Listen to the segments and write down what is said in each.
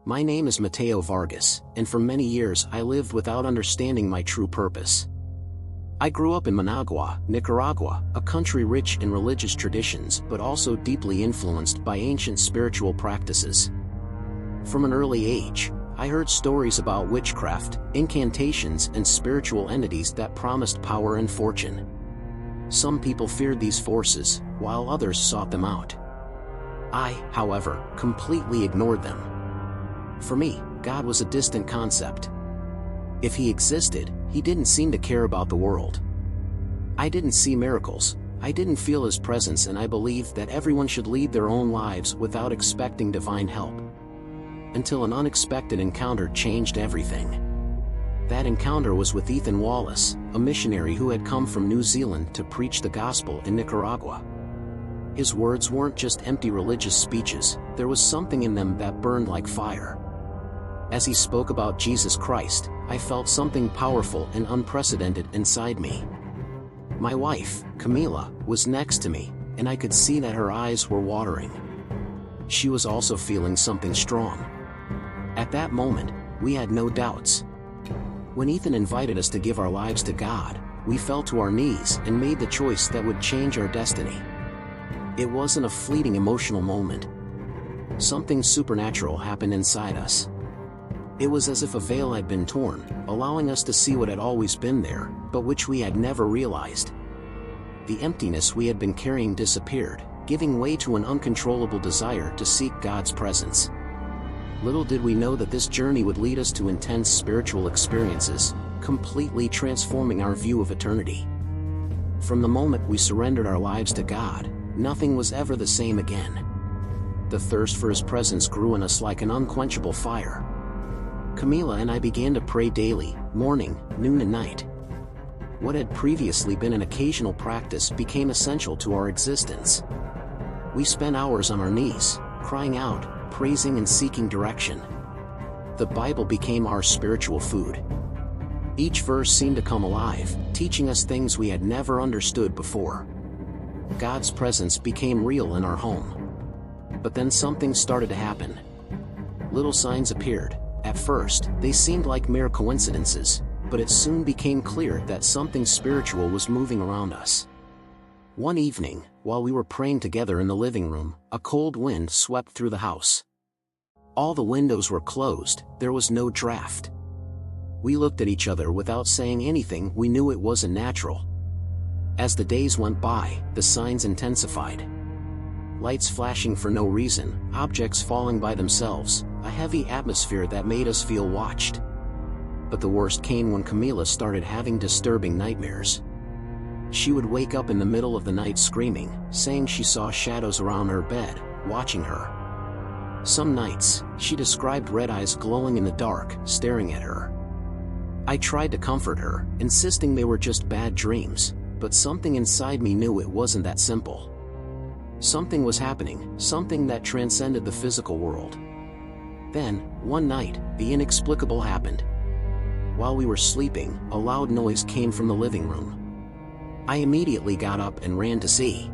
My name is Mateo Vargas, and for many years I lived without understanding my true purpose. I grew up in Managua, Nicaragua, a country rich in religious traditions but also deeply influenced by ancient spiritual practices. From an early age, I heard stories about witchcraft, incantations, and spiritual entities that promised power and fortune. Some people feared these forces, while others sought them out. I, however, completely ignored them. For me, God was a distant concept. If he existed, he didn't seem to care about the world. I didn't see miracles, I didn't feel his presence, and I believed that everyone should lead their own lives without expecting divine help. Until an unexpected encounter changed everything. That encounter was with Ethan Wallace, a missionary who had come from New Zealand to preach the gospel in Nicaragua. His words weren't just empty religious speeches, there was something in them that burned like fire. As he spoke about Jesus Christ, I felt something powerful and unprecedented inside me. My wife, Camila, was next to me, and I could see that her eyes were watering. She was also feeling something strong. At that moment, we had no doubts. When Ethan invited us to give our lives to God, we fell to our knees and made the choice that would change our destiny. It wasn't a fleeting emotional moment. Something supernatural happened inside us. It was as if a veil had been torn, allowing us to see what had always been there, but which we had never realized. The emptiness we had been carrying disappeared, giving way to an uncontrollable desire to seek God's presence. Little did we know that this journey would lead us to intense spiritual experiences, completely transforming our view of eternity. From the moment we surrendered our lives to God, nothing was ever the same again. The thirst for his presence grew in us like an unquenchable fire. Camila and I began to pray daily, morning, noon and night. What had previously been an occasional practice became essential to our existence. We spent hours on our knees, crying out, praising and seeking direction. The Bible became our spiritual food. Each verse seemed to come alive, teaching us things we had never understood before. God's presence became real in our home. But then something started to happen. Little signs appeared. At first, they seemed like mere coincidences, but it soon became clear that something spiritual was moving around us. One evening, while we were praying together in the living room, a cold wind swept through the house. All the windows were closed, there was no draft. We looked at each other without saying anything. We knew it wasn't natural. As the days went by, the signs intensified. Lights flashing for no reason, objects falling by themselves, a heavy atmosphere that made us feel watched. But the worst came when Camila started having disturbing nightmares. She would wake up in the middle of the night screaming, saying she saw shadows around her bed, watching her. Some nights, she described red eyes glowing in the dark, staring at her. I tried to comfort her, insisting they were just bad dreams, but something inside me knew it wasn't that simple. Something was happening, something that transcended the physical world. Then, one night, the inexplicable happened. While we were sleeping, a loud noise came from the living room. I immediately got up and ran to see.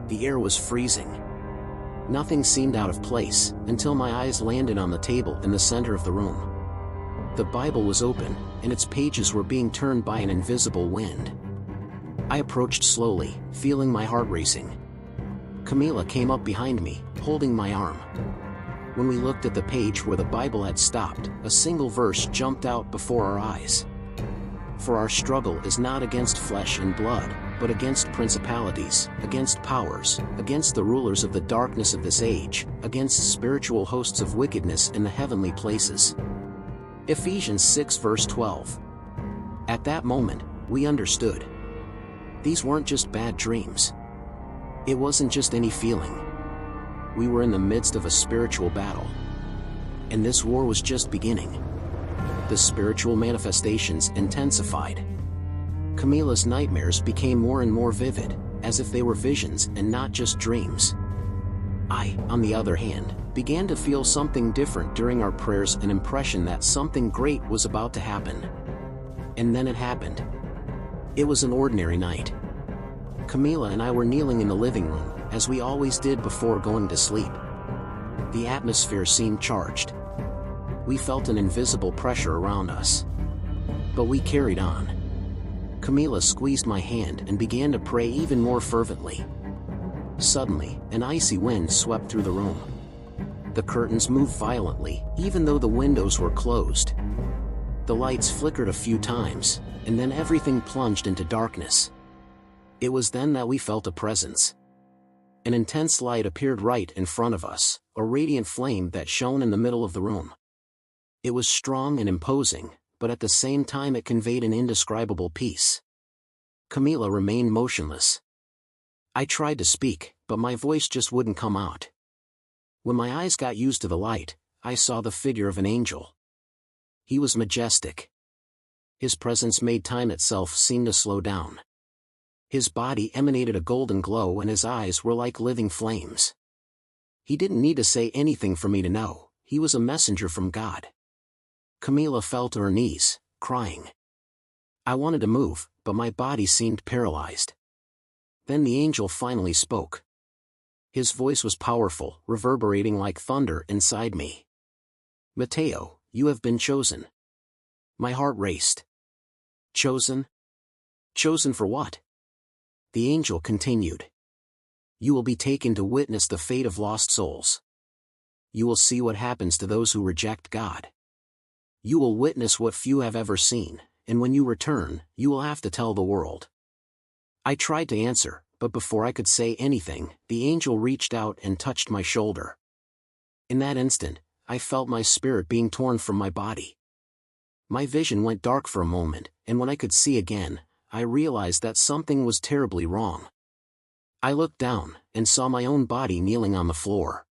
The air was freezing. Nothing seemed out of place, until my eyes landed on the table in the center of the room. The Bible was open, and its pages were being turned by an invisible wind. I approached slowly, feeling my heart racing. Camila came up behind me, holding my arm. When we looked at the page where the Bible had stopped, a single verse jumped out before our eyes. For our struggle is not against flesh and blood, but against principalities, against powers, against the rulers of the darkness of this age, against spiritual hosts of wickedness in the heavenly places. Ephesians 6 verse 12. At that moment, we understood. These weren't just bad dreams. It wasn't just any feeling. We were in the midst of a spiritual battle. And this war was just beginning. The spiritual manifestations intensified. Camila's nightmares became more and more vivid, as if they were visions and not just dreams. I, on the other hand, began to feel something different during our prayers, an impression that something great was about to happen. And then it happened. It was an ordinary night. Camila and I were kneeling in the living room, as we always did before going to sleep. The atmosphere seemed charged. we felt an invisible pressure around us. But we carried on. Camila squeezed my hand and began to pray even more fervently. Suddenly, an icy wind swept through the room. The curtains moved violently, even though the windows were closed. The lights flickered a few times, and then everything plunged into darkness. It was then that we felt a presence. An intense light appeared right in front of us, a radiant flame that shone in the middle of the room. It was strong and imposing, but at the same time it conveyed an indescribable peace. Camila remained motionless. I tried to speak, but my voice just wouldn't come out. When my eyes got used to the light, I saw the figure of an angel. He was majestic. His presence made time itself seem to slow down. His body emanated a golden glow and his eyes were like living flames. He didn't need to say anything for me to know, he was a messenger from God. Camila fell to her knees, crying. I wanted to move, but my body seemed paralyzed. Then the angel finally spoke. His voice was powerful, reverberating like thunder inside me. Mateo, you have been chosen. My heart raced. Chosen? Chosen for what? The angel continued. You will be taken to witness the fate of lost souls. You will see what happens to those who reject God. You will witness what few have ever seen, and when you return, you will have to tell the world. I tried to answer, but before I could say anything, the angel reached out and touched my shoulder. In that instant, I felt my spirit being torn from my body. My vision went dark for a moment, and when I could see again, I realized that something was terribly wrong. I looked down, and saw my own body kneeling on the floor.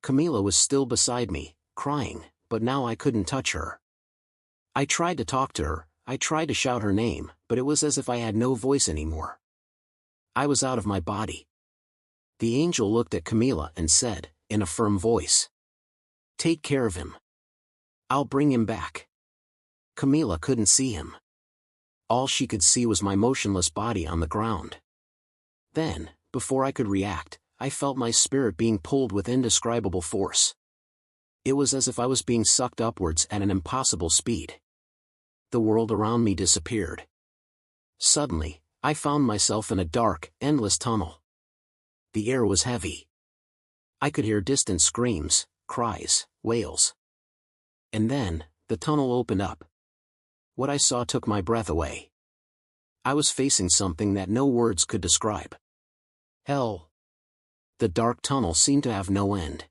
Camila was still beside me, crying, but now I couldn't touch her. I tried to talk to her, I tried to shout her name, but it was as if I had no voice anymore. I was out of my body. The angel looked at Camila and said, in a firm voice, take care of him. I'll bring him back. Camila couldn't see him. All she could see was my motionless body on the ground. Then, before I could react, I felt my spirit being pulled with indescribable force. It was as if I was being sucked upwards at an impossible speed. The world around me disappeared. Suddenly, I found myself in a dark, endless tunnel. The air was heavy. I could hear distant screams, cries, wails. And then, the tunnel opened up. What I saw took my breath away. I was facing something that no words could describe. Hell. The dark tunnel seemed to have no end.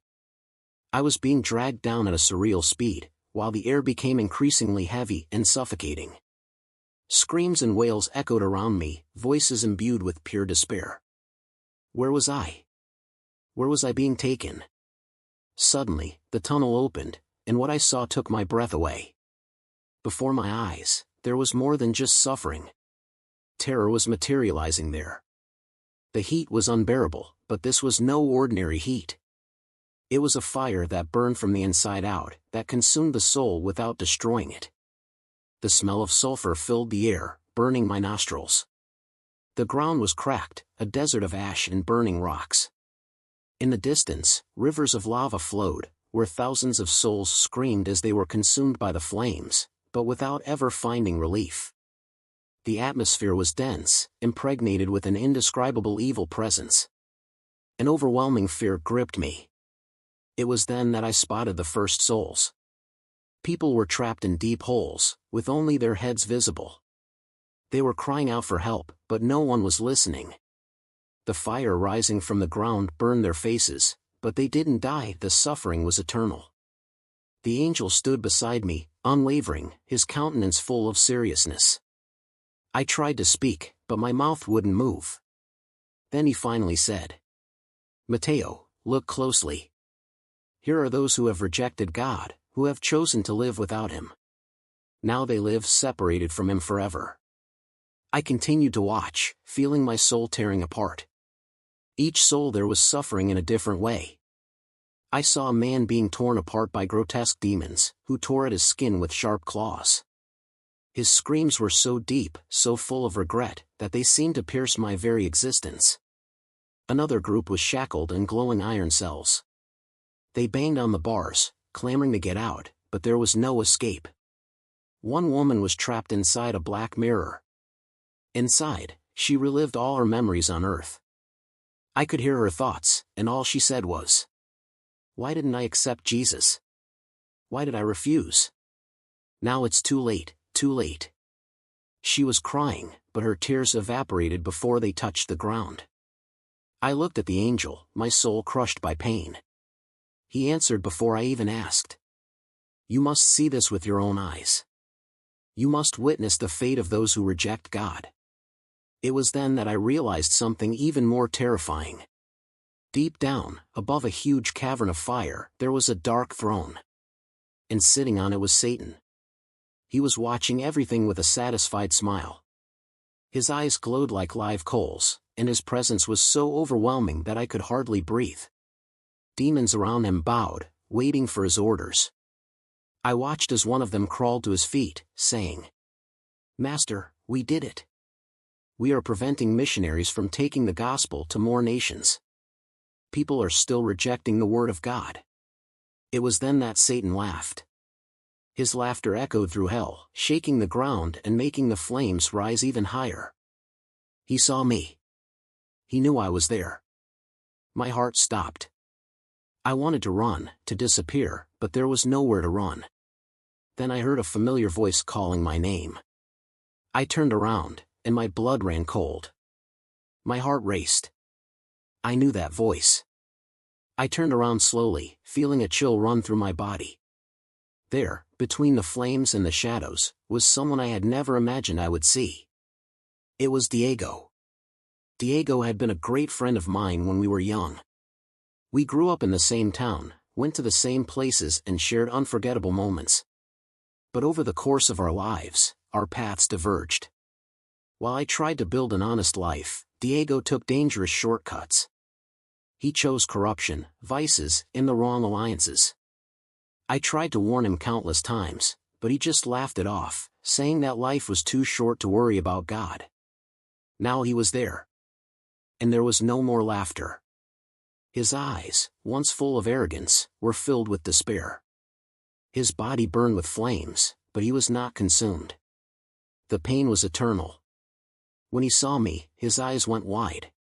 I was being dragged down at a surreal speed, while the air became increasingly heavy and suffocating. Screams and wails echoed around me, voices imbued with pure despair. Where was I? Where was I being taken? Suddenly, the tunnel opened, and what I saw took my breath away. Before my eyes, there was more than just suffering. Terror was materializing there. The heat was unbearable, but this was no ordinary heat. It was a fire that burned from the inside out, that consumed the soul without destroying it. The smell of sulfur filled the air, burning my nostrils. The ground was cracked, a desert of ash and burning rocks. In the distance, rivers of lava flowed, where thousands of souls screamed as they were consumed by the flames, but without ever finding relief. The atmosphere was dense, impregnated with an indescribable evil presence. An overwhelming fear gripped me. It was then that I spotted the first souls. People were trapped in deep holes, with only their heads visible. They were crying out for help, but no one was listening. The fire rising from the ground burned their faces, but they didn't die. The suffering was eternal. The angel stood beside me, unwavering, his countenance full of seriousness. I tried to speak, but my mouth wouldn't move. Then he finally said, Mateo, look closely. Here are those who have rejected God, who have chosen to live without Him. Now they live separated from Him forever. I continued to watch, feeling my soul tearing apart. Each soul there was suffering in a different way. I saw a man being torn apart by grotesque demons, who tore at his skin with sharp claws. His screams were so deep, so full of regret, that they seemed to pierce my very existence. Another group was shackled in glowing iron cells. They banged on the bars, clamoring to get out, but there was no escape. One woman was trapped inside a black mirror. Inside, she relived all her memories on Earth. I could hear her thoughts, and all she said was, "Why didn't I accept Jesus? Why did I refuse? Now it's too late, too late." She was crying, but her tears evaporated before they touched the ground. I looked at the angel, my soul crushed by pain. He answered before I even asked. "You must see this with your own eyes. You must witness the fate of those who reject God." It was then that I realized something even more terrifying. Deep down, above a huge cavern of fire, there was a dark throne. And sitting on it was Satan. He was watching everything with a satisfied smile. His eyes glowed like live coals, and his presence was so overwhelming that I could hardly breathe. Demons around him bowed, waiting for his orders. I watched as one of them crawled to his feet, saying, "Master, we did it. We are preventing missionaries from taking the gospel to more nations. People are still rejecting the word of God." It was then that Satan laughed. His laughter echoed through hell, shaking the ground and making the flames rise even higher. He saw me. He knew I was there. My heart stopped. I wanted to run, to disappear, but there was nowhere to run. Then I heard a familiar voice calling my name. I turned around, and my blood ran cold. My heart raced. I knew that voice. I turned around slowly, feeling a chill run through my body. There, between the flames and the shadows, was someone I had never imagined I would see. It was Diego. Diego had been a great friend of mine when we were young. We grew up in the same town, went to the same places and shared unforgettable moments. But over the course of our lives, our paths diverged. While I tried to build an honest life, Diego took dangerous shortcuts. He chose corruption, vices, and the wrong alliances. I tried to warn him countless times, but he just laughed it off, saying that life was too short to worry about God. Now he was there. And there was no more laughter. His eyes, once full of arrogance, were filled with despair. His body burned with flames, but he was not consumed. The pain was eternal. When he saw me, his eyes went wide.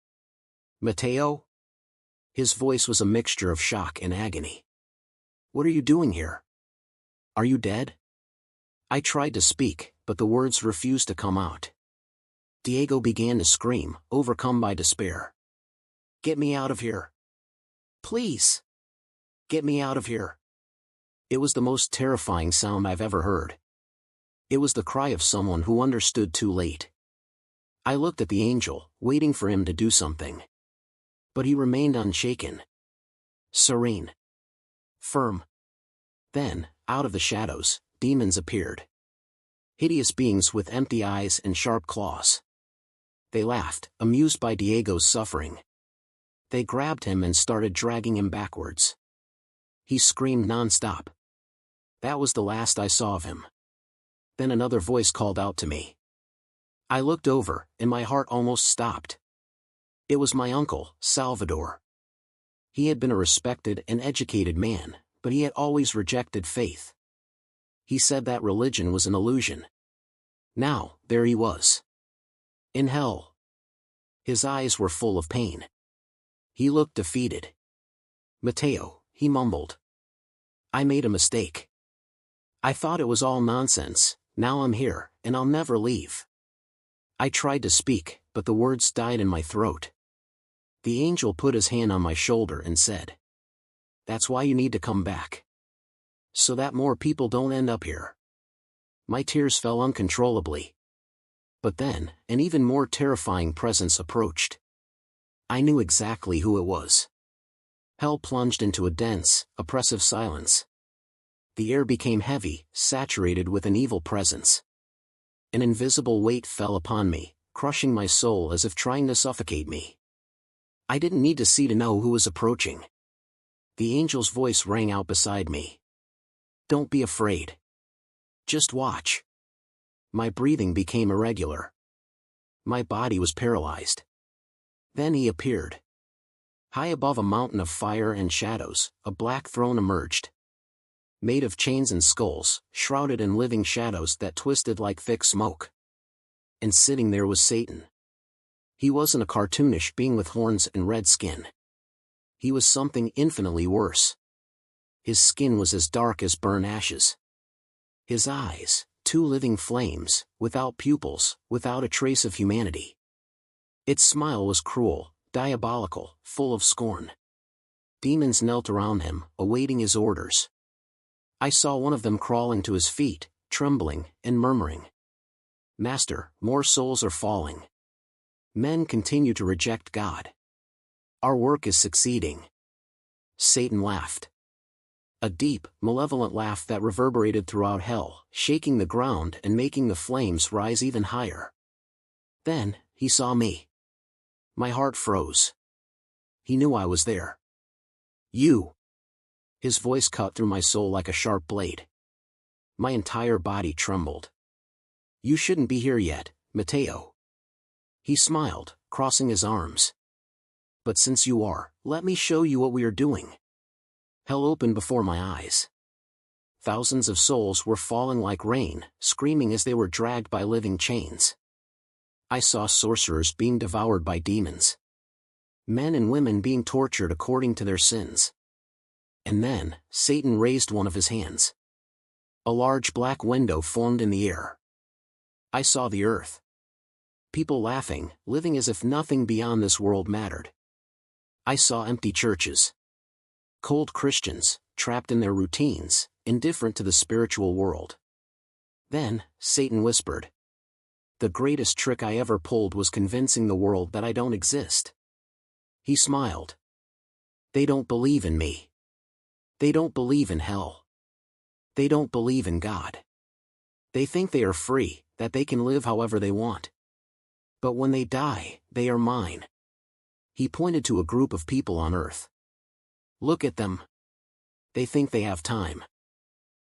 "Mateo?" His voice was a mixture of shock and agony. "What are you doing here? Are you dead?" I tried to speak, but the words refused to come out. Diego began to scream, overcome by despair. "Get me out of here. Please. Get me out of here." It was the most terrifying sound I've ever heard. It was the cry of someone who understood too late. I looked at the angel, waiting for him to do something. But he remained unshaken. Serene. Firm. Then, out of the shadows, demons appeared. Hideous beings with empty eyes and sharp claws. They laughed, amused by Diego's suffering. They grabbed him and started dragging him backwards. He screamed non-stop. That was the last I saw of him. Then another voice called out to me. I looked over, and my heart almost stopped. It was my uncle, Salvador. He had been a respected and educated man, but he had always rejected faith. He said that religion was an illusion. Now, there he was. In hell. His eyes were full of pain. He looked defeated. "Mateo," he mumbled. "I made a mistake. I thought it was all nonsense. Now I'm here, and I'll never leave." I tried to speak, but the words died in my throat. The angel put his hand on my shoulder and said, "That's why you need to come back. So that more people don't end up here." My tears fell uncontrollably. But then, an even more terrifying presence approached. I knew exactly who it was. Hell plunged into a dense, oppressive silence. The air became heavy, saturated with an evil presence. An invisible weight fell upon me, crushing my soul as if trying to suffocate me. I didn't need to see to know who was approaching. The angel's voice rang out beside me. "Don't be afraid. Just watch." My breathing became irregular. My body was paralyzed. Then he appeared. High above a mountain of fire and shadows, a black throne emerged. made of chains and skulls, shrouded in living shadows that twisted like thick smoke. And sitting there was Satan. He wasn't a cartoonish being with horns and red skin. He was something infinitely worse. His skin was as dark as burnt ashes. His eyes, two living flames, without pupils, without a trace of humanity. Its smile was cruel, diabolical, full of scorn. Demons knelt around him, awaiting his orders. I saw one of them crawling to his feet, trembling, and murmuring, "Master, more souls are falling. Men continue to reject God. Our work is succeeding." Satan laughed. A deep, malevolent laugh that reverberated throughout hell, shaking the ground and making the flames rise even higher. Then, he saw me. My heart froze. He knew I was there. "You!" His voice cut through my soul like a sharp blade. My entire body trembled. "You shouldn't be here yet, Mateo." He smiled, crossing his arms. "But since you are, let me show you what we are doing." Hell opened before my eyes. Thousands of souls were falling like rain, screaming as they were dragged by living chains. I saw sorcerers being devoured by demons. Men and women being tortured according to their sins. And then, Satan raised one of his hands. A large black window formed in the air. I saw the earth. People laughing, living as if nothing beyond this world mattered. I saw empty churches. Cold Christians, trapped in their routines, indifferent to the spiritual world. Then, Satan whispered. The greatest trick I ever pulled was convincing the world that I don't exist. He smiled. They don't believe in me. They don't believe in hell. They don't believe in God. They think they are free, that they can live however they want. But when they die, they are mine. He pointed to a group of people on earth. Look at them. They think they have time.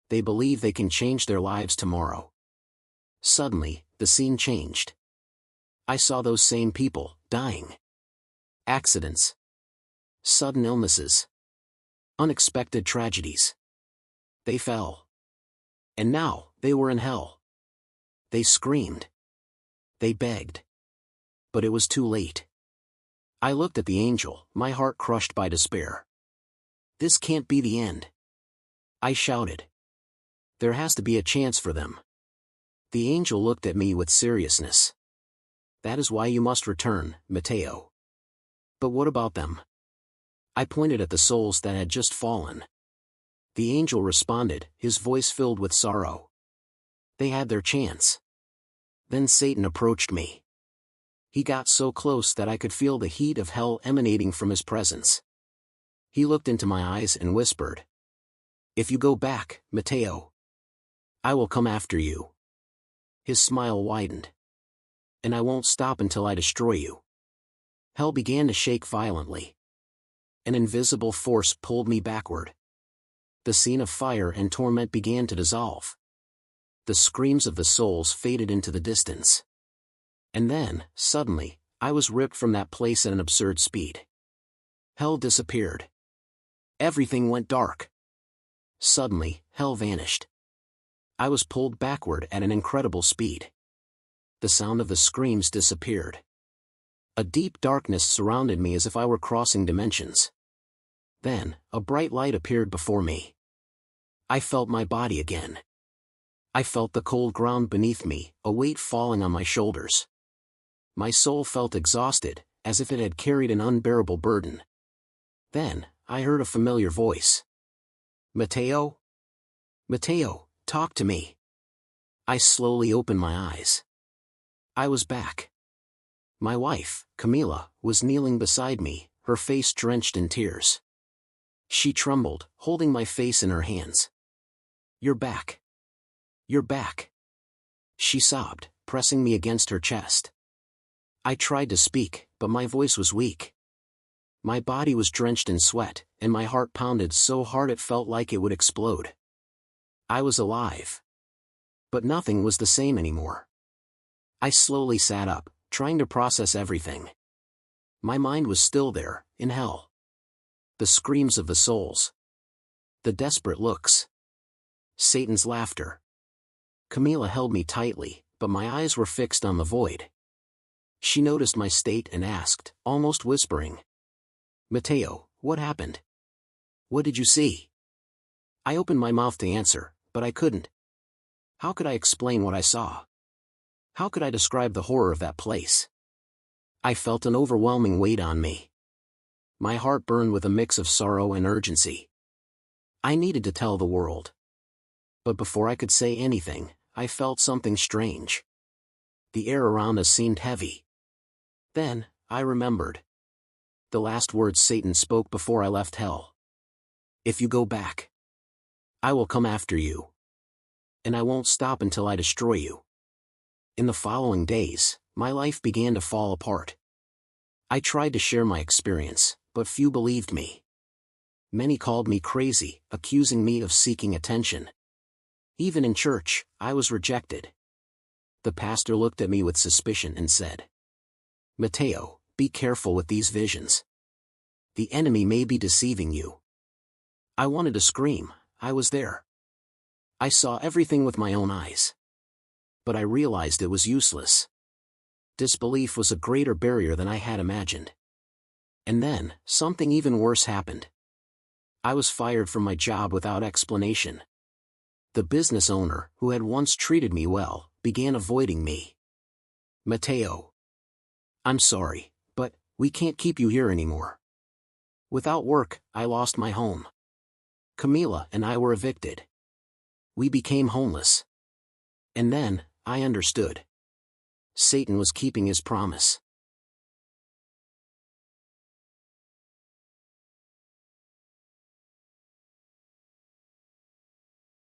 They believe they can change their lives tomorrow. Suddenly, the scene changed. I saw those same people, dying. Accidents. Sudden illnesses. Unexpected tragedies. They fell. And now, they were in hell. They screamed. They begged. But it was too late. I looked at the angel, my heart crushed by despair. This can't be the end. I shouted. There has to be a chance for them. The angel looked at me with seriousness. That is why you must return, Mateo. But what about them? I pointed at the souls that had just fallen. The angel responded, his voice filled with sorrow. They had their chance. Then Satan approached me. He got so close that I could feel the heat of hell emanating from his presence. He looked into my eyes and whispered. If you go back, Mateo, I will come after you. His smile widened. And I won't stop until I destroy you. Hell began to shake violently. An invisible force pulled me backward. The scene of fire and torment began to dissolve. The screams of the souls faded into the distance. And then, suddenly, I was ripped from that place at an absurd speed. Hell disappeared. Everything went dark. Suddenly, hell vanished. I was pulled backward at an incredible speed. The sound of the screams disappeared. A deep darkness surrounded me as if I were crossing dimensions. Then, a bright light appeared before me. I felt my body again. I felt the cold ground beneath me, a weight falling on my shoulders. My soul felt exhausted, as if it had carried an unbearable burden. Then, I heard a familiar voice. Mateo? Mateo, talk to me. I slowly opened my eyes. I was back. My wife, Camila, was kneeling beside me, her face drenched in tears. She trembled, holding my face in her hands. You're back. You're back. She sobbed, pressing me against her chest. I tried to speak, but my voice was weak. My body was drenched in sweat, and my heart pounded so hard it felt like it would explode. I was alive. But nothing was the same anymore. I slowly sat up, trying to process everything. My mind was still there, in hell. The screams of the souls. The desperate looks. Satan's laughter. Camila held me tightly, but my eyes were fixed on the void. She noticed my state and asked, almost whispering, "Matteo, what happened? What did you see?" I opened my mouth to answer, but I couldn't. How could I explain what I saw? How could I describe the horror of that place? I felt an overwhelming weight on me. My heart burned with a mix of sorrow and urgency. I needed to tell the world. But before I could say anything, I felt something strange. The air around us seemed heavy. Then, I remembered. The last words Satan spoke before I left hell. "If you go back, I will come after you. And I won't stop until I destroy you." In the following days, my life began to fall apart. I tried to share my experience, but few believed me. Many called me crazy, accusing me of seeking attention. Even in church, I was rejected. The pastor looked at me with suspicion and said, "Matteo, be careful with these visions. The enemy may be deceiving you." I wanted to scream. I was there. I saw everything with my own eyes. But I realized it was useless. Disbelief was a greater barrier than I had imagined. And then, something even worse happened. I was fired from my job without explanation. The business owner, who had once treated me well, began avoiding me. "Matteo, I'm sorry, but we can't keep you here anymore." Without work, I lost my home. Camila and I were evicted. We became homeless. And then, I understood. Satan was keeping his promise.